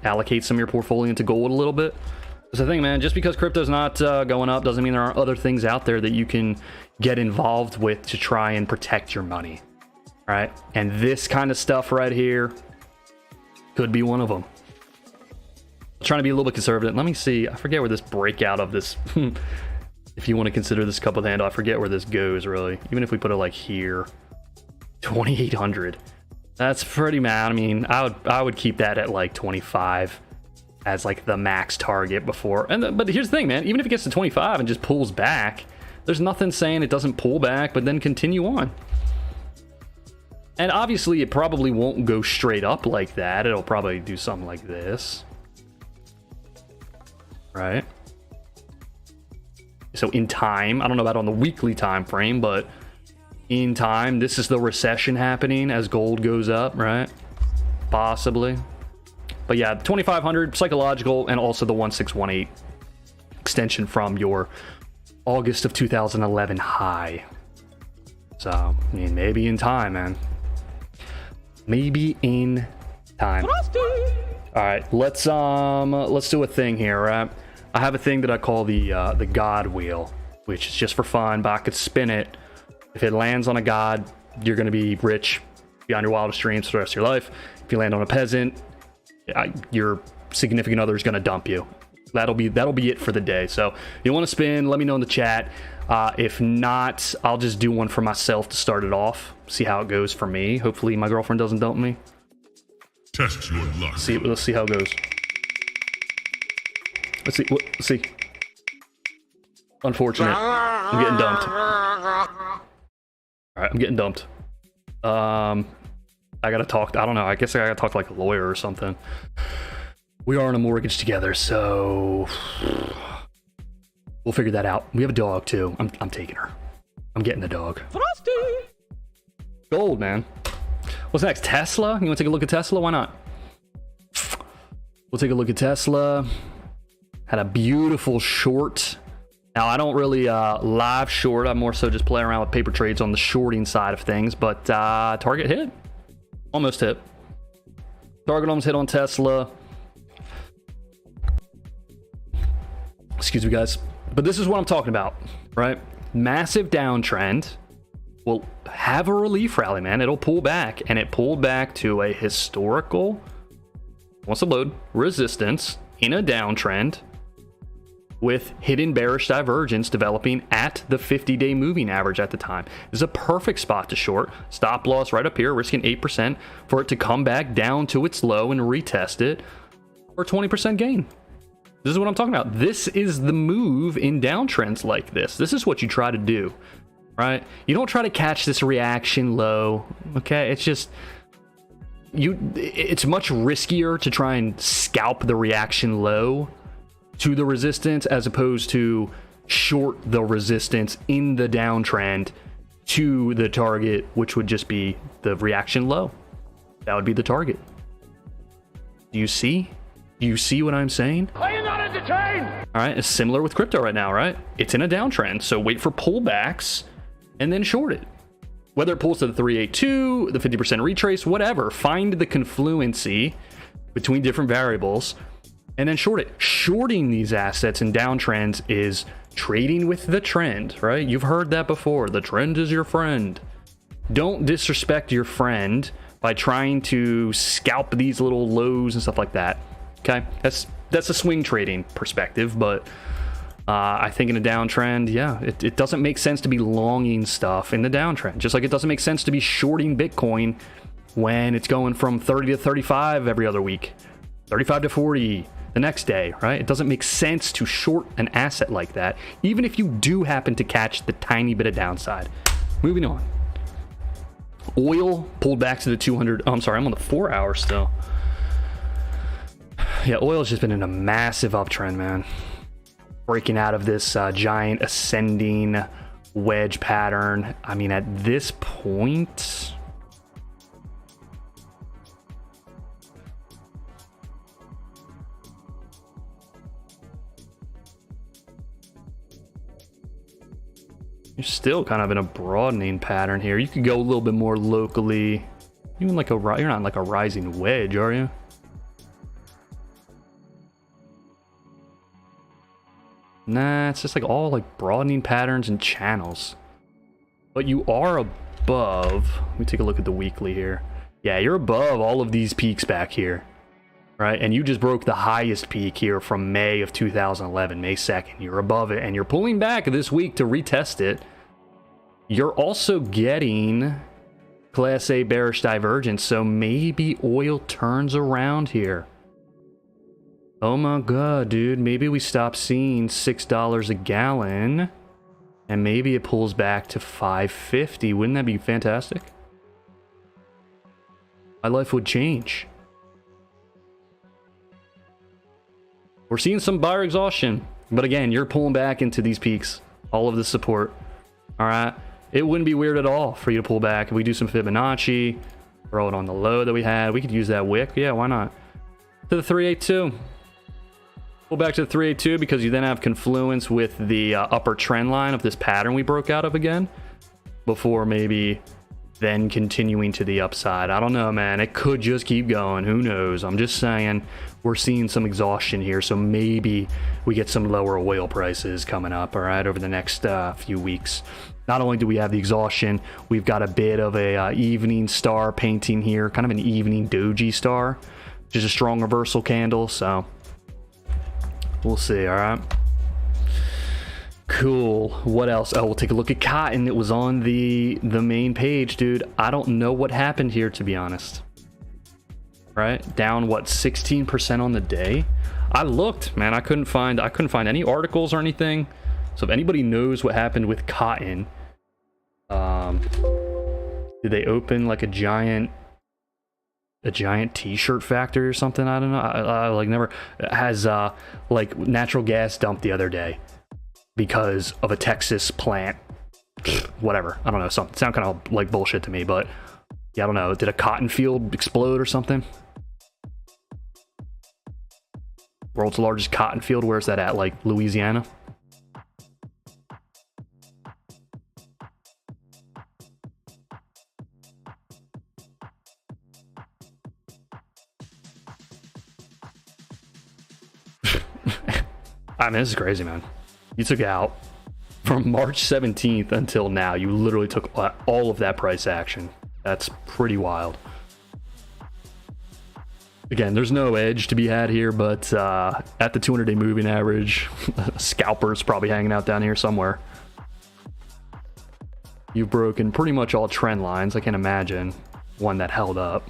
Allocate some of your portfolio into gold a little bit. That's the thing, man. Just because crypto's not going up doesn't mean there aren't other things out there that you can get involved with to try and protect your money. Right, and this kind of stuff right here could be one of them. I'm trying to be a little bit conservative. Let me see. I forget where this breakout of this, if you want to consider this cup of the handle, I forget where this goes really. Even if we put it like here, 2,800. That's pretty mad. I mean, I would keep that at like 25 as like the max target before. But here's the thing, man. Even if it gets to 25 and just pulls back, there's nothing saying it doesn't pull back, but then continue on. And obviously, it probably won't go straight up like that. It'll probably do something like this. Right? So in time, I don't know about on the weekly time frame, but in time, this is the recession happening as gold goes up, right? Possibly. But yeah, 2,500 psychological, and also the 1618 extension from your August of 2011 high. So, I mean, maybe in time, man. Maybe in time. All right, let's do a thing here, right? I have a thing that I call the God wheel, which is just for fun, but I could spin it. If it lands on a god, you're gonna be rich beyond your wildest dreams for the rest of your life. If you land on a peasant, your significant other is gonna dump you. That'll be it for the day. So if you want to spin, let me know in the chat. If not, I'll just do one for myself to start it off. See how it goes for me. Hopefully my girlfriend doesn't dump me. Test your luck. Let's see how it goes. Let's see. Unfortunate. I'm getting dumped. All right, I'm getting dumped. I gotta talk. I don't know. I guess I gotta talk to like a lawyer or something. We are on a mortgage together, so we'll figure that out. We have a dog too. I'm taking her. I'm getting the dog. Frosty. Gold, man. What's next? Tesla? You want to take a look at Tesla? Why not? We'll take a look at Tesla. Had a beautiful short. Now, I don't really live short. I'm more so just playing around with paper trades on the shorting side of things. But target hit. Almost hit. Target almost hit on Tesla. Excuse me, guys. But this is what I'm talking about, right? Massive downtrend will have a relief rally, man. It'll pull back, and it pulled back to a historical, wants to load, resistance in a downtrend with hidden bearish divergence developing at the 50-day moving average at the time. This is a perfect spot to short. Stop loss right up here, risking 8% for it to come back down to its low and retest it for a 20% gain. This is what I'm talking about. This is the move in downtrends like this. This is what you try to do, right? You don't try to catch this reaction low, okay? It's just, it's much riskier to try and scalp the reaction low to the resistance as opposed to short the resistance in the downtrend to the target, which would just be the reaction low. That would be the target. Do you see? Do you see what I'm saying? Are you not entertained? All right, it's similar with crypto right now, right? It's in a downtrend, so wait for pullbacks and then short it. Whether it pulls to the 382, the 50% retrace, whatever, find the confluency between different variables and then short it. Shorting these assets in downtrends is trading with the trend, right? You've heard that before. The trend is your friend. Don't disrespect your friend by trying to scalp these little lows and stuff like that. Okay, that's a swing trading perspective, but I think in a downtrend, yeah, it doesn't make sense to be longing stuff in the downtrend. Just like it doesn't make sense to be shorting Bitcoin when it's going from 30 to 35 every other week, 35 to 40 the next day, right? It doesn't make sense to short an asset like that, even if you do happen to catch the tiny bit of downside. Moving on. Oil pulled back to the 200. Oh, I'm sorry, I'm on the 4 hour still. Yeah, oil's just been in a massive uptrend, man. Breaking out of this giant ascending wedge pattern. I mean, at this point, You're still kind of in a broadening pattern here. You could go a little bit more locally. Even like you're not like a rising wedge, are you? Nah, it's just like all like broadening patterns and channels. But you are above. Let me take a look at the weekly here. Yeah, you're above all of these peaks back here, right? And you just broke the highest peak here from May of 2011, May 2nd. You're above it, and you're pulling back this week to retest it. You're also getting Class A bearish divergence, so maybe oil turns around here. Oh my god, dude. Maybe we stop seeing $6 a gallon, and maybe it pulls back to $5.50. Wouldn't that be fantastic? My life would change. We're seeing some buyer exhaustion, but again, you're pulling back into these peaks, all of the support. All right, it wouldn't be weird at all for you to pull back. If we do some Fibonacci, throw it on the low that we had, we could use that wick. Yeah, why not? To the 382. Pull back to the 382 because you then have confluence with the upper trend line of this pattern we broke out of again, before maybe then continuing to the upside. I don't know, man. It could just keep going. Who knows? I'm just saying we're seeing some exhaustion here, so maybe we get some lower oil prices coming up, all right, over the next few weeks. Not only do we have the exhaustion, we've got a bit of a evening star painting here, kind of an evening doji star, which is a strong reversal candle, so we'll see, all right? Cool. What else? Oh, we'll take a look at cotton. It was on the main page, dude. I don't know what happened here, to be honest. Right? Down, what, 16% on the day? I looked, man. I couldn't find any articles or anything. So if anybody knows what happened with cotton, did they open like a giant t-shirt factory or something? I don't know. I like never has like natural gas dumped the other day because of a Texas plant. Whatever. I don't know. Sound kind of like bullshit to me, but yeah, I don't know. Did a cotton field explode or something? World's largest cotton field. Where's that at? Like Louisiana? I mean, this is crazy, man. You took out from March 17th until now. You literally took all of that price action. That's pretty wild. Again, there's no edge to be had here, but at the 200-day moving average, scalpers probably hanging out down here somewhere. You've broken pretty much all trend lines. I can't imagine one that held up.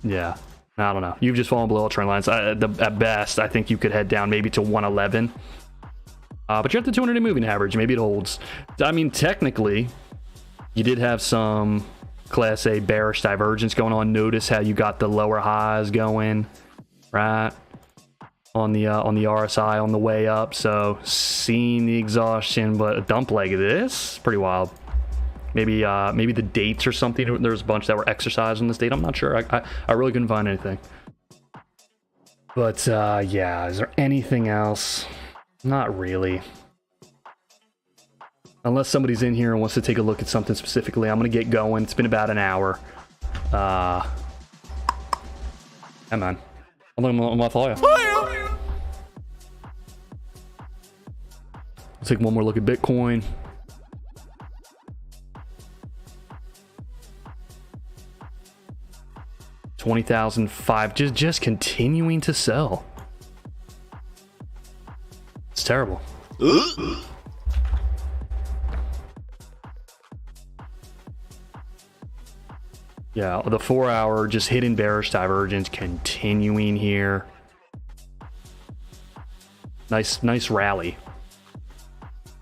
Yeah. I don't know. You've just fallen below all trend lines. At best, I think you could head down maybe to 111. But you're at the 200-day moving average. Maybe it holds. I mean, technically, you did have some Class A bearish divergence going on. Notice how you got the lower highs going, right? On the RSI on the way up. So seeing the exhaustion, but a dump leg of this, pretty wild. Maybe the dates or something. There's a bunch that were exercised on this date. I'm not sure. I really couldn't find anything. But yeah, is there anything else? Not really. Unless somebody's in here and wants to take a look at something specifically, I'm gonna get going. It's been about an hour. Come on. I'm my fire. Let's take one more look at Bitcoin. $20,005, just continuing to sell. It's terrible. Yeah, the 4-hour just hitting bearish divergence, continuing here. Nice rally.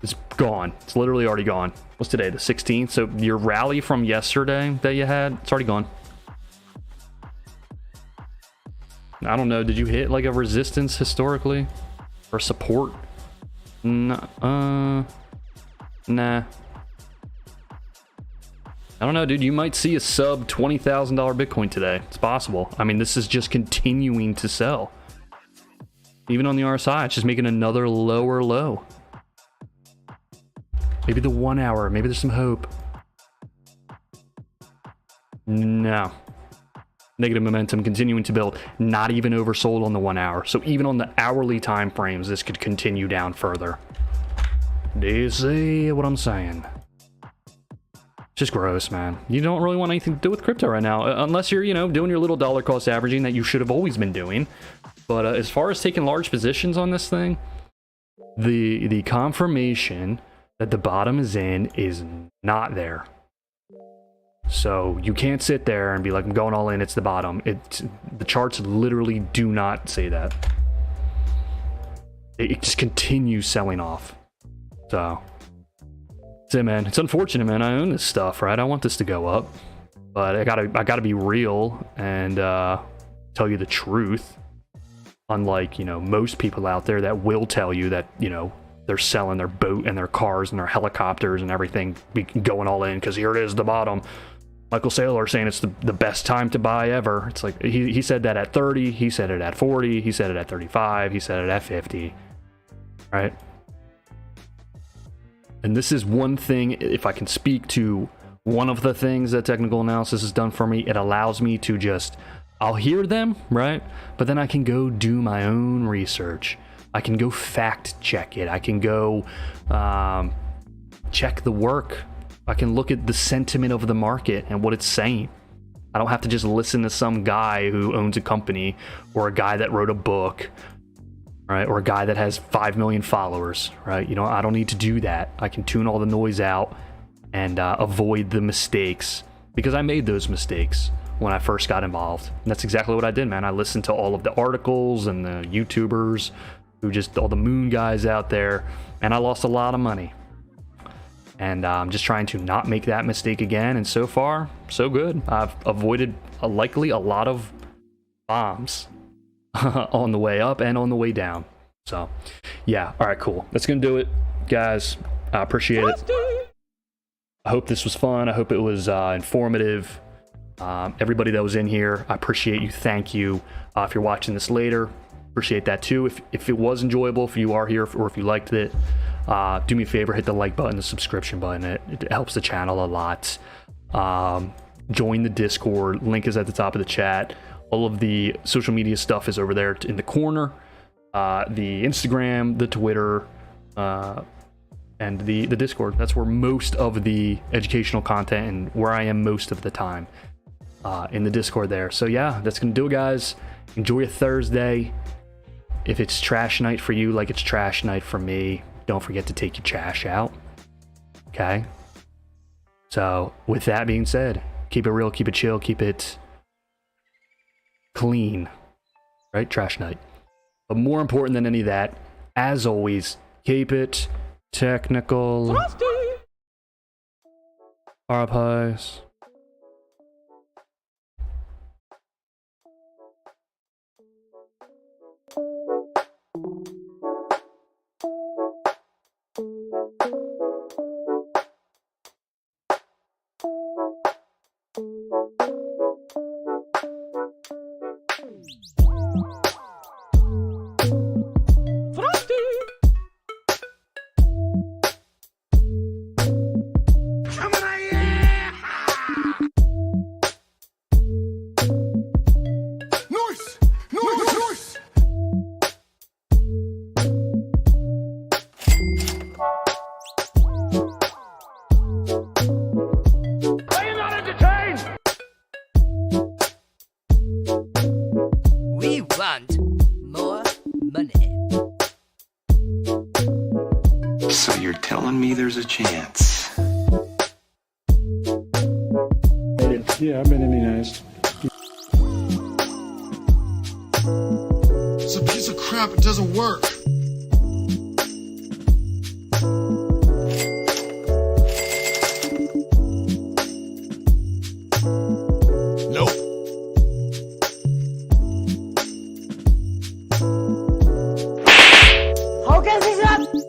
It's gone. It's literally already gone. What's today? The 16th. So your rally from yesterday that you had, it's already gone. I don't know. Did you hit like a resistance historically or support? Nah. I don't know, dude. You might see a sub $20,000 Bitcoin today. It's possible. I mean, this is just continuing to sell. Even on the RSI, it's just making another lower low. Maybe the 1 hour. Maybe there's some hope. No. Negative momentum continuing to build. Not even oversold on the 1 hour. So even on the hourly time frames, this could continue down further. Do you see what I'm saying? Just gross, man. You don't really want anything to do with crypto right now, unless you're, you know, doing your little dollar cost averaging that you should have always been doing. But as far as taking large positions on this thing, the confirmation that the bottom is in is not there. So you can't sit there and be like, I'm going all in, it's the bottom. The charts literally do not say that. It just continues selling off. So that's it, man. It's unfortunate, man. I own this stuff, right? I want this to go up, but I gotta be real and tell you the truth. Unlike, you know, most people out there that will tell you that, you know, they're selling their boat and their cars and their helicopters and everything, going all in because here it is, the bottom. Michael Saylor saying it's the best time to buy ever. It's like he said that at 30, he said it at 40, he said it at 35, he said it at 50, right? And this is one thing, if I can speak to one of the things that technical analysis has done for me, it allows me to just, I'll hear them, right? But then I can go do my own research. I can go fact check it. I can go check the work. I can look at the sentiment of the market and what it's saying. I don't have to just listen to some guy who owns a company or a guy that wrote a book, right? Or a guy that has 5 million followers, right? You know, I don't need to do that. I can tune all the noise out and avoid the mistakes because I made those mistakes when I first got involved. And that's exactly what I did, man. I listened to all of the articles and the YouTubers who just, all the moon guys out there, and I lost a lot of money. And I'm just trying to not make that mistake again. And so far, so good. I've avoided likely a lot of bombs on the way up and on the way down. So yeah, all right, cool. That's gonna do it, guys. I appreciate it. I hope this was fun. I hope it was informative. Everybody that was in here, I appreciate you. Thank you. If you're watching this later, appreciate that too. If it was enjoyable, if you are here or if you liked it, do me a favor, hit the like button, the subscription button. It helps the channel a lot. Join the Discord. Link is at the top of the chat. All of the social media stuff is over there in the corner. The Instagram, the Twitter, and the Discord. That's where most of the educational content and where I am most of the time, in the Discord there. So yeah, that's gonna do it, guys. Enjoy a Thursday. If it's trash night for you, like it's trash night for me, don't forget to take your trash out. Okay? So with that being said, keep it real, keep it chill, keep it clean, right? Trash night. But more important than any of that, as always, keep it technical. Arapais. We want more money. So you're telling me there's a chance? Yeah, I've been immunized. It's a piece of crap, it doesn't work. Nope. How can this happen?